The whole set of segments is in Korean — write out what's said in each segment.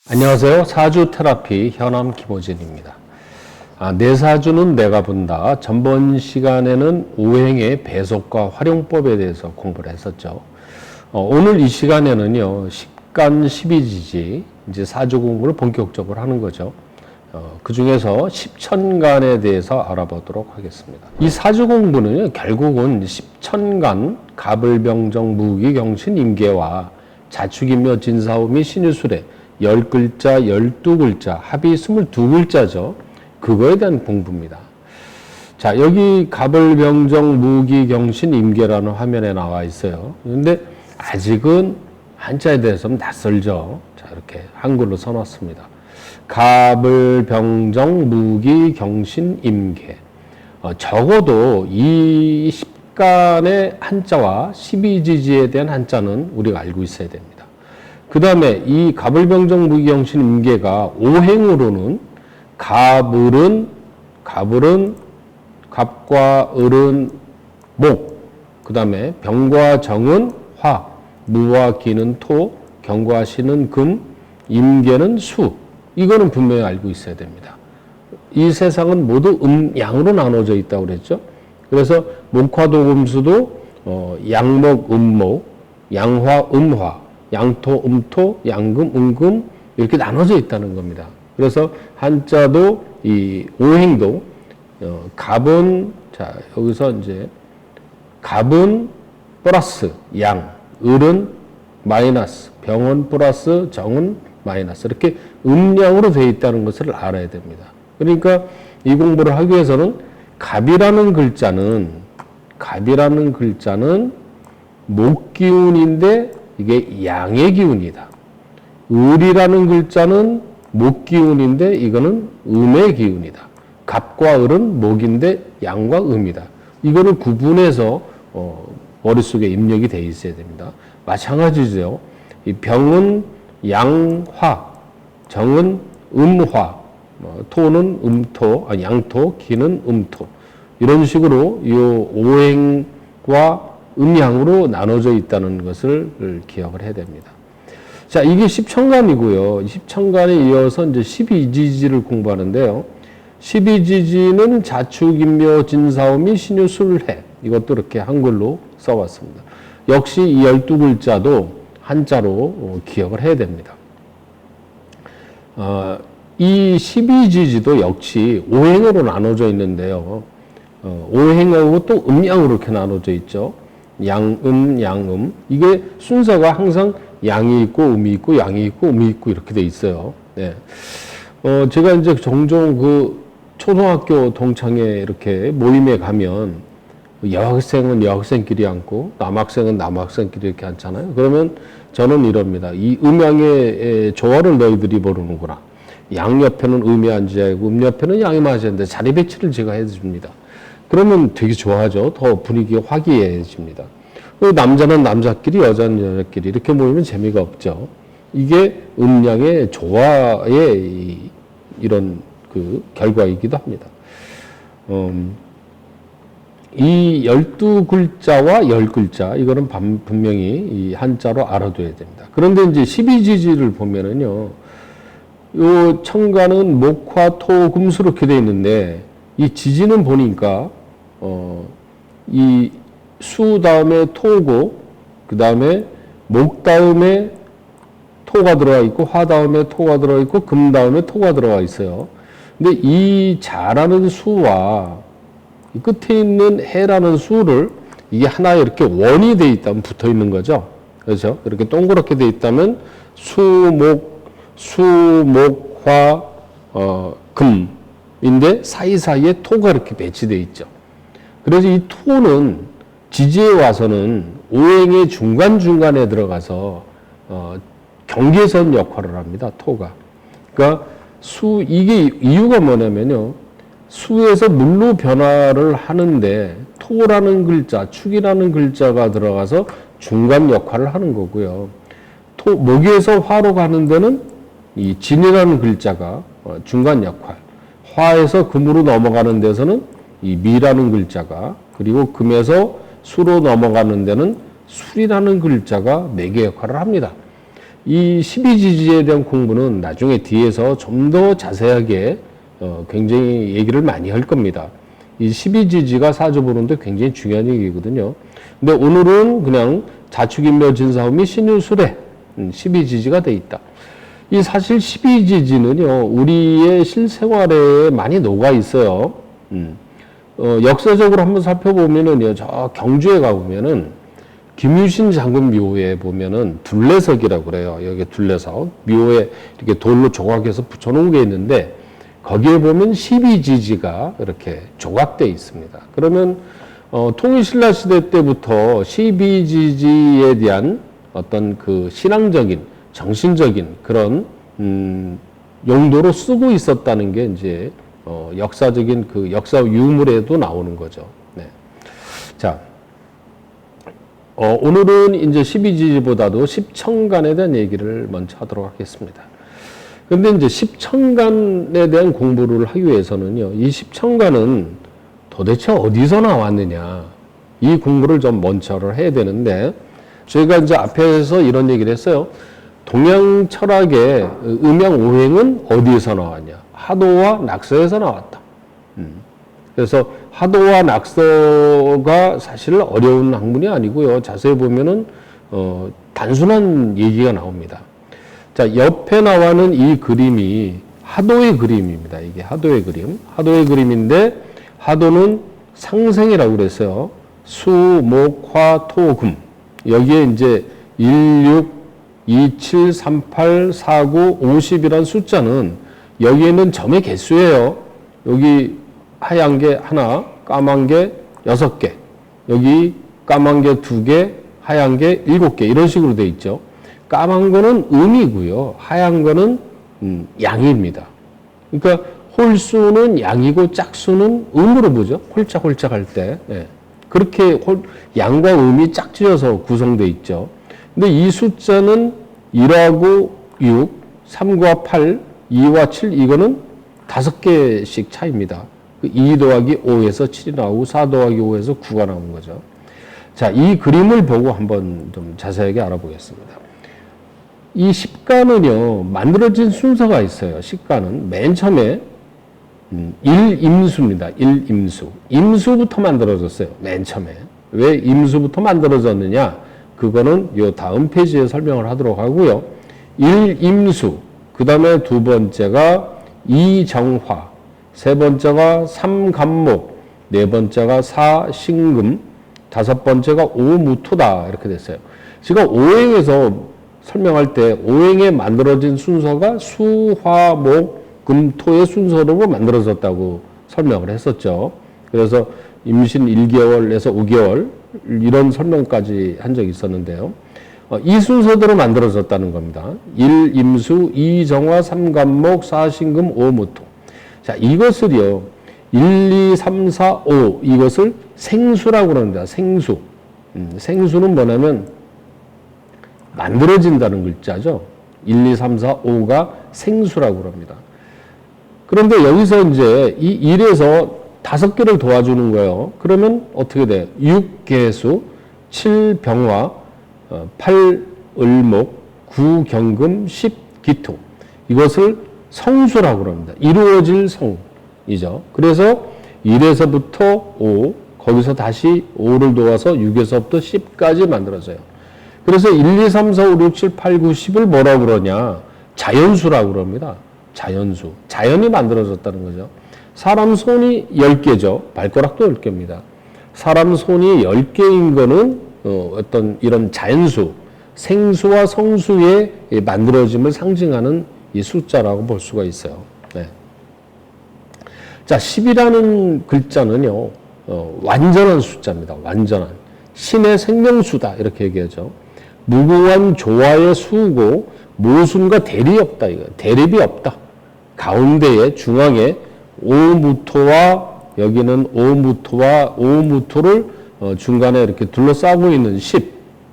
안녕하세요. 사주 테라피 현암 김호진입니다. 내 사주는 내가 본다. 전번 시간에는 오행의 배속과 활용법에 대해서 공부를 했었죠. 오늘 이 시간에는요, 십간 12지지, 이제 사주 공부를 본격적으로 하는 거죠. 그 중에서 십천간에 대해서 알아보도록 하겠습니다. 이 사주 공부는 결국은 십천간, 갑을병정, 무기경신, 임계와 자축인묘, 진사오 및 신유술에 10글자, 12글자, 합이 22글자죠. 그거에 대한 공부입니다. 자, 여기 갑을병정, 무기경신, 임계라는 화면에 나와 있어요. 그런데 아직은 한자에 대해서는 낯설죠. 자, 이렇게 한글로 써놨습니다. 갑을병정, 무기경신, 임계. 적어도 이 십간의 한자와 12지지에 대한 한자는 우리가 알고 있어야 됩니다. 그 다음에 이 갑을병정, 무기경신, 임계가 오행으로는 갑과 을은 목, 그 다음에 병과 정은 화, 무와 기는 토, 경과 신은 금, 임계는 수. 이거는 분명히 알고 있어야 됩니다. 이 세상은 모두 양으로 나눠져 있다고 그랬죠. 그래서 목화도금수도 양목, 음목, 양화, 음화, 양토, 음토, 양금, 음금 이렇게 나눠져 있다는 겁니다. 그래서 한자도 이 오행도 갑은 자 여기서 이제 갑은 플러스 양, 을은 마이너스, 병은 플러스 정은 마이너스 이렇게 음양으로 되어 있다는 것을 알아야 됩니다. 그러니까 이 공부를 하기 위해서는 갑이라는 글자는 목기운인데 이게 양의 기운이다. 을이라는 글자는 목기운인데 이거는 음의 기운이다. 갑과 을은 목인데 양과 음이다. 이거를 구분해서 머릿속에 입력이 되어 있어야 됩니다. 마찬가지죠. 이 병은 양화, 정은 음화, 토는 음토, 양토, 기는 음토. 이런 식으로 이 오행과 음양으로 나눠져 있다는 것을 기억을 해야 됩니다. 자, 이게 십천간이고요. 십천간에 이어서 이제 12지지를 공부하는데요. 12지지는 자축인묘, 진사오 및 신유술해. 이것도 이렇게 한글로 써봤습니다. 역시 이 12글자도 한자로 기억을 해야 됩니다. 이 12지지도 역시 오행으로 나눠져 있는데요. 오행하고 또 음양으로 이렇게 나눠져 있죠. 양음. 이게 순서가 항상 양이 있고, 음이 있고, 양이 있고, 음이 있고, 이렇게 돼 있어요. 네. 제가 이제 종종 그 초등학교 동창회 이렇게 모임에 가면 여학생은 여학생끼리 앉고, 남학생은 남학생끼리 이렇게 앉잖아요. 그러면 저는 이럽니다. 이 음양의 조화를 너희들이 모르는구나. 양 옆에는 음이 앉아야 하고, 음 옆에는 양이 맞아야 되는데 자리 배치를 제가 해줍니다. 그러면 되게 좋아하죠. 더 분위기가 화기애애해집니다. 남자는 남자끼리, 여자는 여자끼리 이렇게 모이면 재미가 없죠. 이게 음양의 조화의 이런 그 결과이기도 합니다. 이 12글자와 10글자, 이거는 분명히 이 한자로 알아둬야 됩니다. 그런데 이제 12지지를 보면은요, 요 천간은 목화, 토, 금수로 이렇게 되어 있는데, 이 지지는 보니까 이 수 다음에 토고, 그 다음에 목 다음에 토가 들어와 있고, 화 다음에 토가 들어와 있고, 금 다음에 토가 들어와 있어요. 근데 이 자라는 수와 이 끝에 있는 해라는 수를 이게 하나에 이렇게 원이 돼 있다면 붙어 있는 거죠. 그렇죠? 이렇게 동그랗게 돼 있다면 목, 화, 금인데 사이사이에 토가 이렇게 배치되어 있죠. 그래서 이 토는 지지에 와서는 오행의 중간중간에 들어가서 경계선 역할을 합니다. 토가. 그러니까 이게 이유가 뭐냐면요. 수에서 물로 변화를 하는데 토라는 글자, 축이라는 글자가 들어가서 중간 역할을 하는 거고요. 목에서 화로 가는 데는 이 진이라는 글자가 중간 역할, 화에서 금으로 넘어가는 데서는 이 미라는 글자가, 그리고 금에서 수로 넘어가는 데는 술이라는 글자가 매개 역할을 합니다. 이 12지지에 대한 공부는 나중에 뒤에서 좀 더 자세하게 굉장히 얘기를 많이 할 겁니다. 이 12지지가 사주보는데 굉장히 중요한 얘기거든요. 근데 오늘은 그냥 자축인묘진사후 및 신유술에 12지지가 돼 있다. 이 사실 12지지는요, 우리의 실생활에 많이 녹아 있어요. 역사적으로 한번 살펴보면은요, 저 경주에 가보면은 김유신 장군 묘에 보면은 둘레석이라고 그래요. 여기 둘레석. 묘에 이렇게 돌로 조각해서 붙여놓은 게 있는데 거기에 보면 12지지가 이렇게 조각되어 있습니다. 그러면 통일신라 시대 때부터 12지지에 대한 어떤 그 신앙적인, 정신적인 그런 용도로 쓰고 있었다는 게 이제 역사적인 그 역사 유물에도 나오는 거죠. 네. 자. 오늘은 이제 12지지보다도 십천간에 대한 얘기를 먼저 하도록 하겠습니다. 근데 이제 십천간에 대한 공부를 하기 위해서는요, 이 십천간은 도대체 어디서 나왔느냐, 이 공부를 좀 먼저를 해야 되는데, 저희가 이제 앞에서 이런 얘기를 했어요. 동양 철학의 음양오행은 어디에서 나왔냐? 하도와 낙서에서 나왔다. 그래서 하도와 낙서가 사실 어려운 학문이 아니고요. 자세히 보면은 단순한 얘기가 나옵니다. 자, 옆에 나와는 이 그림이 하도의 그림입니다. 이게 하도의 그림. 하도의 그림인데 하도는 상생이라고 그랬어요. 수, 목, 화, 토, 금. 여기에 이제 16, 27, 38, 49, 50이라는 숫자는 여기에 있는 점의 개수예요. 여기 하얀 게 하나, 까만 게 6개, 여기 까만 게 2개, 하얀 게 7개, 이런 식으로 되어 있죠. 까만 거는 음이고요. 하얀 거는 양입니다. 그러니까 홀수는 양이고 짝수는 음으로 보죠. 홀짝홀짝 할 때. 예. 그렇게 양과 음이 짝지어서 구성되어 있죠. 근데 이 숫자는 1하고 6, 3과 8, 2와 7, 이거는 5개씩 차이입니다. 2 더하기 5에서 7이 나오고 4 더하기 5에서 9가 나오는 거죠. 자, 이 그림을 보고 한번 좀 자세하게 알아보겠습니다. 이 십간은요, 만들어진 순서가 있어요. 십간은 맨 처음에 일임수입니다. 일임수. 임수부터 만들어졌어요. 맨 처음에. 왜 임수부터 만들어졌느냐? 그거는 요 다음 페이지에 설명을 하도록 하고요. 일임수. 그 다음에 두 번째가 이정화. 세 번째가 삼간목, 네 번째가 사신금, 다섯 번째가 오무토다, 이렇게 됐어요. 제가 오행에서 설명할 때 오행에 만들어진 순서가 수, 화, 목, 금, 토의 순서로 만들어졌다고 설명을 했었죠. 그래서 임신 1개월에서 5개월 이런 설명까지 한 적이 있었는데요. 이 순서대로 만들어졌다는 겁니다. 일임수, 이정화, 삼간목, 사신금, 오무토. 자, 이것을요, 1, 2, 3, 4, 5, 이것을 생수라고 합니다. 생수. 생수는 뭐냐면, 만들어진다는 글자죠. 1, 2, 3, 4, 5가 생수라고 합니다. 그런데 여기서 이제 이 1에서 5개를 도와주는 거예요. 그러면 어떻게 돼요? 6개수, 7 병화, 8 을목, 9 경금, 10 기토. 이것을 성수라고 합니다. 이루어질 성이죠. 그래서 1에서부터 5, 거기서 다시 5를 도와서 6에서부터 10까지 만들어져요. 그래서 1, 2, 3, 4, 5, 6, 7, 8, 9, 10을 뭐라고 그러냐? 자연수라고 그럽니다. 자연수. 자연이 만들어졌다는 거죠. 사람 손이 10개죠. 발가락도 10개입니다. 사람 손이 10개인 거는 어떤 이런 자연수, 생수와 성수의 만들어짐을 상징하는 이 숫자라고 볼 수가 있어요. 네. 자, 10이라는 글자는요, 완전한 숫자입니다. 완전한. 신의 생명수다. 이렇게 얘기하죠. 무궁한 조화의 수고, 모순과 대립이 없다. 이거. 대립이 없다. 가운데에, 중앙에, 오무토와, 여기는 오무토와 오무토를 중간에 이렇게 둘러싸고 있는 10.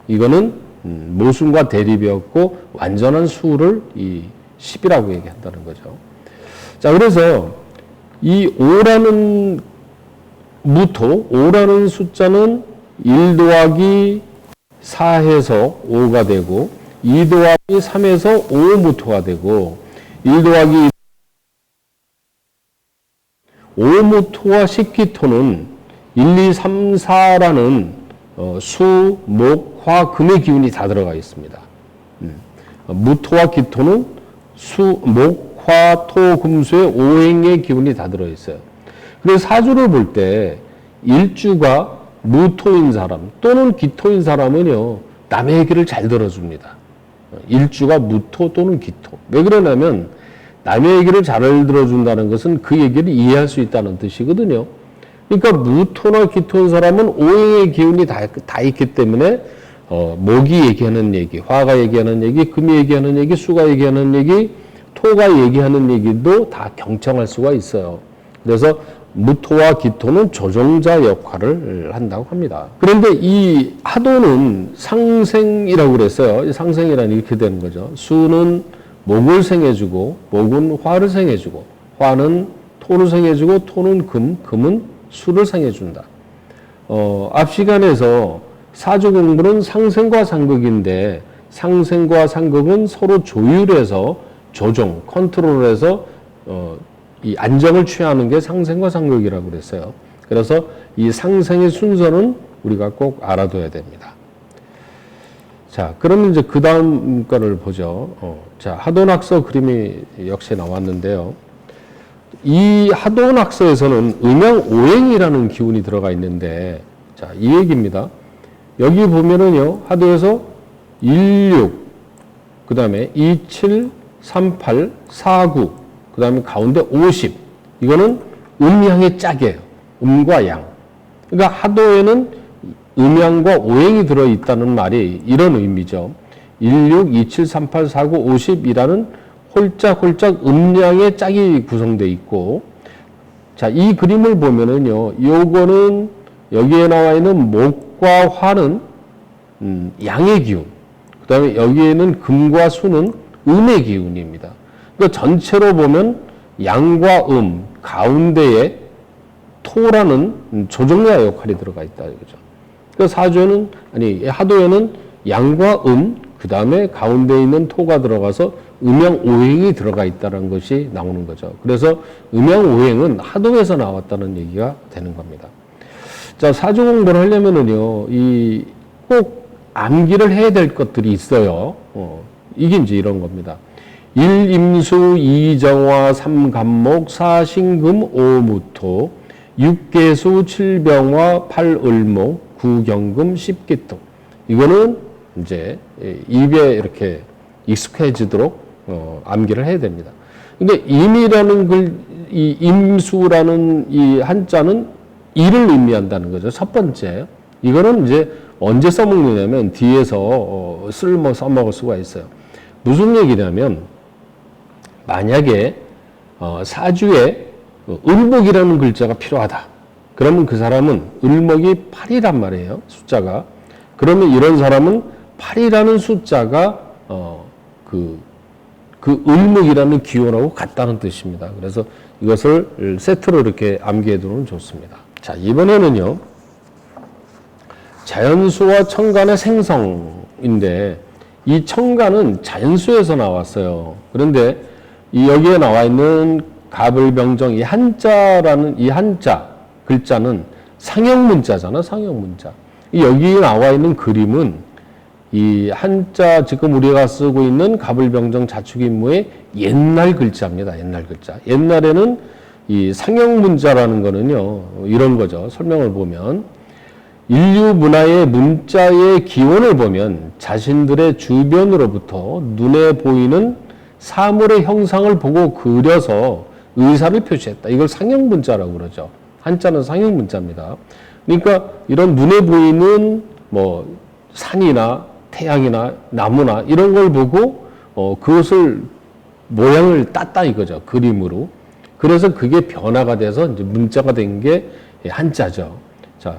이거는 모순과 대립이 없고, 완전한 수를 10이라고 얘기한다는 거죠. 자, 그래서 이 5라는 무토, 5라는 숫자는 1 더하기 4해서 5가 되고, 2 더하기 3에서 5무토가 되고 1 더하기 5무토와 10기토는 1, 2, 3, 4라는 수, 목, 화, 금의 기운이 다 들어가 있습니다. 무토와 기토는 수, 목, 화, 토, 금수의 오행의 기운이 다 들어있어요. 그래서 사주를 볼 때 일주가 무토인 사람 또는 기토인 사람은요, 남의 얘기를 잘 들어줍니다. 일주가 무토 또는 기토. 왜 그러냐면 남의 얘기를 잘 들어준다는 것은 그 얘기를 이해할 수 있다는 뜻이거든요. 그러니까 무토나 기토인 사람은 오행의 기운이 다 있기 때문에 목이 얘기하는 얘기, 화가 얘기하는 얘기, 금이 얘기하는 얘기, 수가 얘기하는 얘기, 토가 얘기하는 얘기도 다 경청할 수가 있어요. 그래서 무토와 기토는 조종자 역할을 한다고 합니다. 그런데 이 하도는 상생이라고 그랬어요. 상생이란 이렇게 되는 거죠. 수는 목을 생해주고, 목은 화를 생해주고, 화는 토를 생해주고, 토는 금은 수를 생해준다. 앞 시간에서 사주 공부는 상생과 상극인데, 상생과 상극은 서로 조율해서 조종, 컨트롤해서 이 안정을 취하는 게 상생과 상극이라고 그랬어요. 그래서 이 상생의 순서는 우리가 꼭 알아둬야 됩니다. 자, 그러면 이제 그 다음 거를 보죠. 자, 하도낙서 그림이 역시 나왔는데요. 이 하도낙서에서는 음양오행이라는 기운이 들어가 있는데, 자, 이 얘기입니다. 여기 보면은요, 하도에서 16, 그 다음에 27, 38, 49, 그 다음에 가운데 50. 이거는 음양의 짝이에요. 음과 양. 그러니까 하도에는 음양과 오행이 들어있다는 말이 이런 의미죠. 16, 27, 38, 49, 50이라는 홀짝홀짝 음양의 짝이 구성되어 있고, 자, 이 그림을 보면은요, 요거는 여기에 나와 있는 목과 화는 양의 기운, 그 다음에 여기에는 금과 수는 음의 기운입니다. 그러니까 전체로 보면 양과 가운데에 토라는 조종자 역할이 들어가 있다 이거죠. 그러니까 하도에는 양과 그 다음에 가운데 있는 토가 들어가서 음양오행이 들어가 있다는 것이 나오는 거죠. 그래서 음양오행은 하도에서 나왔다는 얘기가 되는 겁니다. 자, 사주 공부를 하려면은요, 꼭 암기를 해야 될 것들이 있어요. 이게 이제 이런 겁니다. 1 임수, 2 정화, 3 간목, 4 신금, 5 무토, 6 계수, 7 병화, 8 을목, 9 경금, 10 기토. 이거는 이제 입에 이렇게 익숙해지도록 암기를 해야 됩니다. 근데 임이라는 이 임수라는 이 한자는 일을 의미한다는 거죠. 첫 번째. 이거는 이제 언제 써먹느냐면 뒤에서 써먹을 수가 있어요. 무슨 얘기냐면 만약에 사주에 을목이라는 글자가 필요하다. 그러면 그 사람은 을목이 8이란 말이에요. 숫자가. 그러면 이런 사람은 8이라는 숫자가 그 을목이라는 기호하고 같다는 뜻입니다. 그래서 이것을 세트로 이렇게 암기해 두면 좋습니다. 자, 이번에는요. 자연수와 천간의 생성인데 이 천간은 자연수에서 나왔어요. 그런데 여기에 나와 있는 갑을병정 이 한자라는 이 한자 글자는 상형문자잖아, 상형문자. 여기 나와 있는 그림은 이 한자 지금 우리가 쓰고 있는 갑을병정 자축인무의 옛날 글자입니다. 옛날 글자. 옛날에는 이 상형문자라는 거는요, 이런 거죠. 설명을 보면 인류 문화의 문자의 기원을 보면 자신들의 주변으로부터 눈에 보이는 사물의 형상을 보고 그려서 의사를 표시했다. 이걸 상형문자라고 그러죠. 한자는 상형문자입니다. 그러니까 이런 눈에 보이는 뭐 산이나 태양이나 나무나 이런 걸 보고 그것을 모양을 땄다 이거죠. 그림으로. 그래서 그게 변화가 돼서 이제 문자가 된 게 한자죠. 자,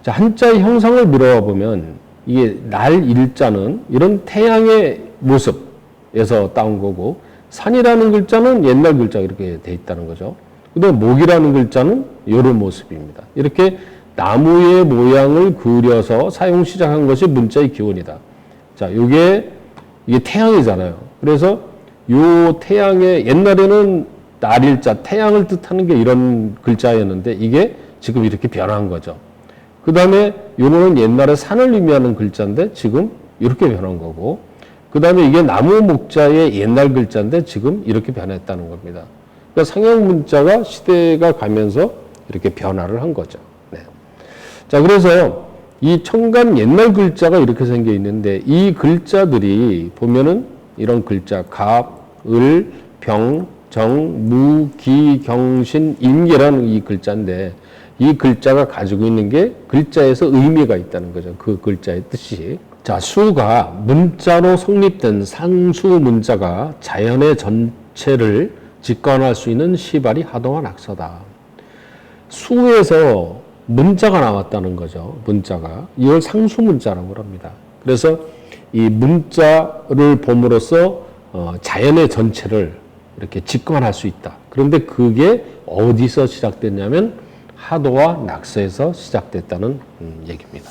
한자의 형상을 미뤄 보면 이게 날 일자는 이런 태양의 모습에서 따온 거고 산이라는 글자는 옛날 글자 이렇게 돼 있다는 거죠. 그다음에 목이라는 글자는 이런 모습입니다. 이렇게 나무의 모양을 그려서 사용 시작한 것이 문자의 기원이다. 자, 이게 이게 태양이잖아요. 그래서 요 태양의 옛날에는 날일자, 태양을 뜻하는 게 이런 글자였는데 이게 지금 이렇게 변한 거죠. 그 다음에 요거는 옛날에 산을 의미하는 글자인데 지금 이렇게 변한 거고, 그 다음에 이게 나무 목자의 옛날 글자인데 지금 이렇게 변했다는 겁니다. 그러니까 상형 문자가 시대가 가면서 이렇게 변화를 한 거죠. 네. 자, 그래서 이 청간 옛날 글자가 이렇게 생겨 있는데 이 글자들이 보면은 이런 글자 갑, 을, 병, 정, 무, 기, 경신, 임기라는 이 글자인데 이 글자가 가지고 있는 게 글자에서 의미가 있다는 거죠. 그 글자의 뜻이. 자, 수가 문자로 성립된 상수 문자가 자연의 전체를 직관할 수 있는 시발이 하도와 낙서다. 수에서 문자가 나왔다는 거죠. 문자가. 이걸 상수 문자라고 합니다. 그래서 이 문자를 봄으로써 자연의 전체를 이렇게 직관할 수 있다. 그런데 그게 어디서 시작됐냐면 하도와 낙서에서 시작됐다는 얘기입니다.